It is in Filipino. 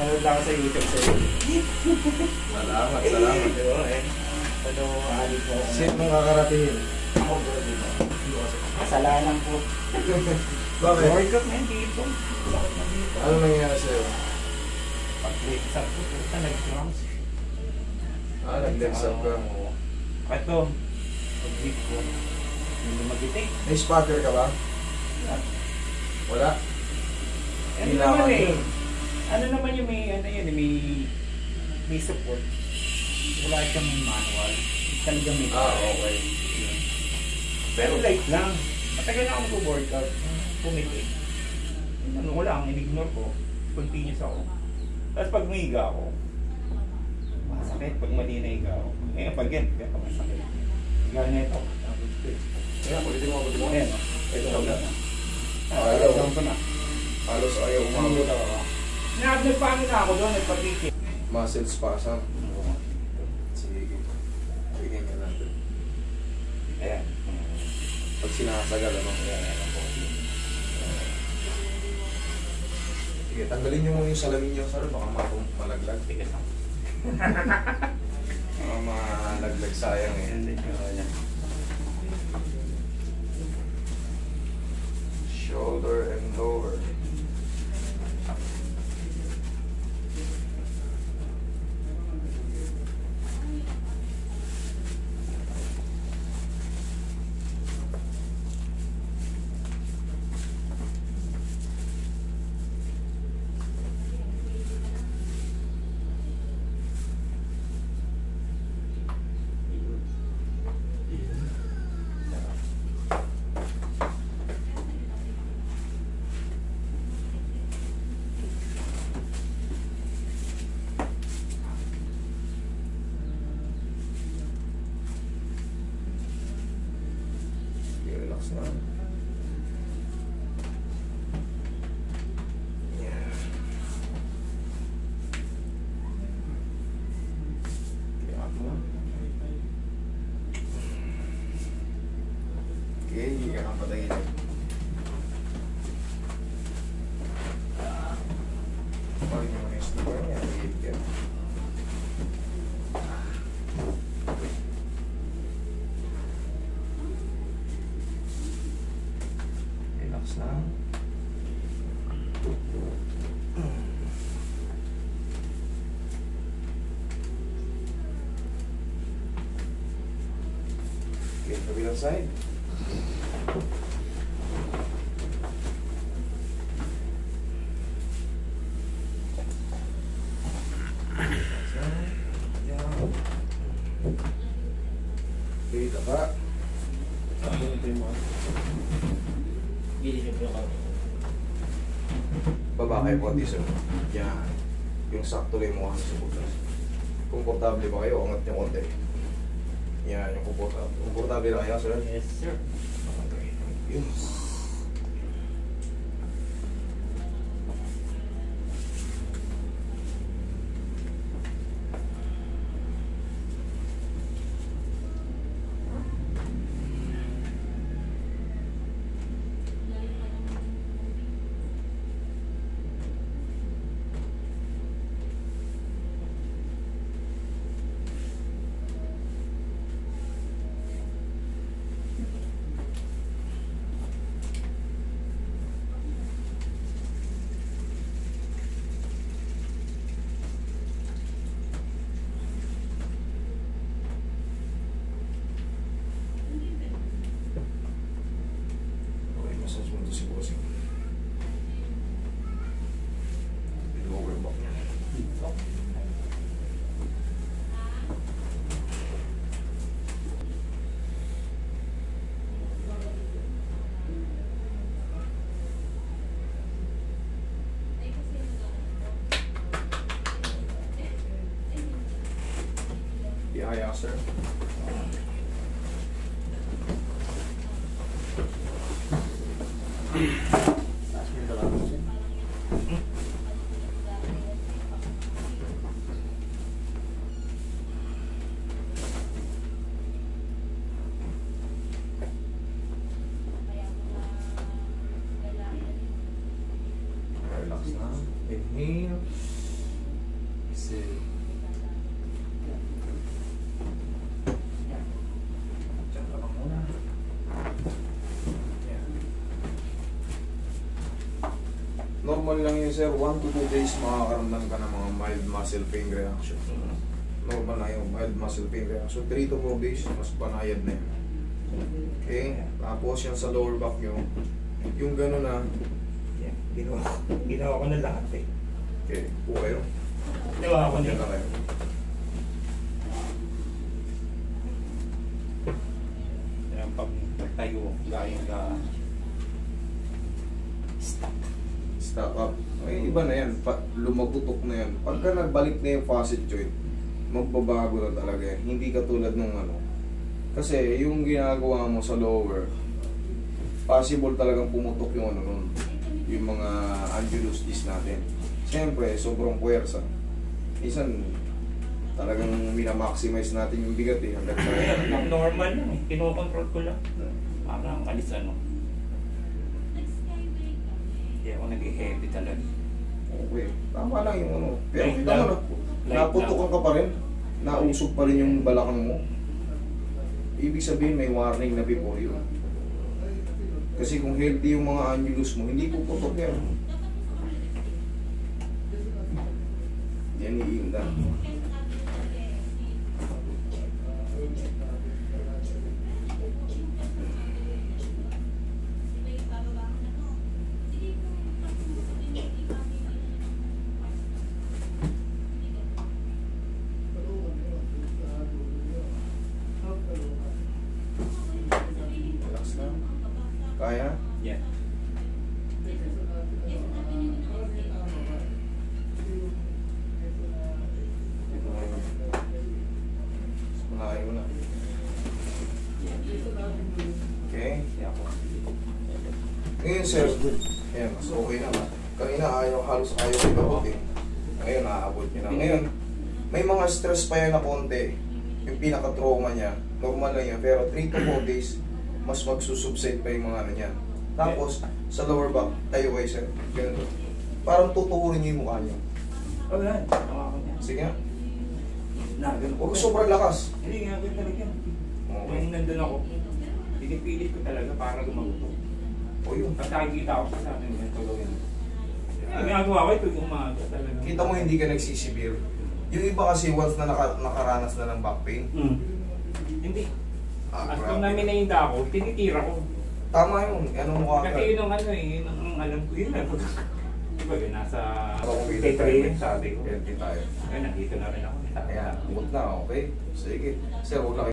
Nanood lang ako sa YouTube sa'yo. Salamat, salamat. Diba eh. Pero ali po ako. Sino mong kakaratingin? Ako bro dito. Kasalanan po. Bakit? Workout na dito. Bakit na dito? Ano nangyari sa'yo? Pag-legs up ko, nag-cramps. Nag-legs up ka. Ito, pag-legs ko. Hindi magitik. May spotter ka ba? Wala? Ano naman eh. Ano naman yung may, ano yun, may support. Wala siyang manual. Talagang may okay. Yun. Pero light lang. Matagal na ako mag-workout. Pumitik. Ano ko lang, in-ignore ko. Continuous ako. Tapos pag umiga ako, masakit. Pag mali na higa ako. Ngayon pag yan, kaya masakit. Higa na ito. Kaya, kulitin mo ako. Ayan o. Ito wala na. Ayaw. Ayaw ko na. Halos ayaw umabot. Nagpaano na ako doon, nagpapikit. Muscle spasm. Sige. Tingnan ka natin. Ayan. Pag sinasagal, ano? Sige, tanggalin nyo muna yung salamin nyo, sir. Baka malaglag. Tigas lang. Baka malaglag, sayang eh. Hindi ko yan. Shoulder and lower. Relax na. Yeah. Kaya ako lang. Okay, hindi ka kapatayin. Pag yung mga sticker niya, higit ka. Relax lang. Okay, kabilang side. Okay, taba. Baba kayo konti sir. Yan. Yung sakto lang yung mukha sa butas. Komportable ba kayo? Angat niyo konti. Yan, yung komportable. Komportable na kayo sir? Yes, sir. Okay, thank you. Okay, massage mo ito si bossing. Lower back niya. Yeah, sir. Relax na. Inhale. ngayon sir, 1 to 2 days makakaramdam ka ng mga mild muscle pain reaction. Normal na yun, mild muscle pain reaction. 3 to 4 days, mas panayad na yun. Okay? Tapos yan sa lower back nyo, yung gano'n na, Yeah, ginawa ko na lahat eh. okay, po kayo. Ginawa ko na Yan na kayo. pag tayo, gayong Stack up. Ay, iba na yan. Lumagutok na yan. Pagka nagbalik na yung facet joint, magbabago na talaga yan. Hindi katulad nung ano. Kasi yung ginagawa mo sa lower, possible talagang pumutok yung ano nun. Yung mga annulus disc natin. Siyempre, sobrang puwersa. Minsan, talagang minamaximize natin yung bigat eh. Hanggang sa normal lang eh. Kinokontrol ko lang. Parang alis ano. Hindi ako nag-heavy talaga. okay. Tama lang yung ano. Pero Light tama lang. na. Naputukan ka pa rin. Nausog pa rin yung balakang mo. Ibig sabihin may warning na before yun. Kasi kung healthy yung mga annulus mo, hindi puputok yan. Yan iinda. Relax lang. Kaya? Yeah. Malayo mo na. Okay? Kaya ako. Ngayon sir, ayan, mas okay na ba? Kanina halos ayaw ikabot eh. Ngayon naaabot niya na. Ngayon, may mga stress pa yan na konti. Yung pinaka-trauma niya, normal lang yan. Pero 3 to 4 days, mas magsusubside pa yung mga ano niya. Tapos, sa lower back, tayo kayo sir. Ganito. Parang tutuurin niyo yung mukha niyo. Oh, yan. Tawa ko niya. Sige nga. Ganun ko. Huwag sobrang lakas. Hindi nga, ganun talaga. Okay. Nung nandun ako, pinipilit ko talaga para gumagutok. O yun. Pag nakikita ko sa akin, ganito gawin. Ginagawa ko ito yung umaga talaga. Kita mo hindi ka nagsisibir. Yung iba kasi once na nakaranas na ng back pain, Hindi. At grabe. kung namin nahinda ako, tinitira ko. Tama yun. Ano mo ka? Kasi yun ang ano eh, yun ang alam ko yun. Diba yun, nasa Computer training sabi ko. Healthy tayo. Ayun, nandito na rin ako. Ayan, good na, okay? Sige. Sir, huwag na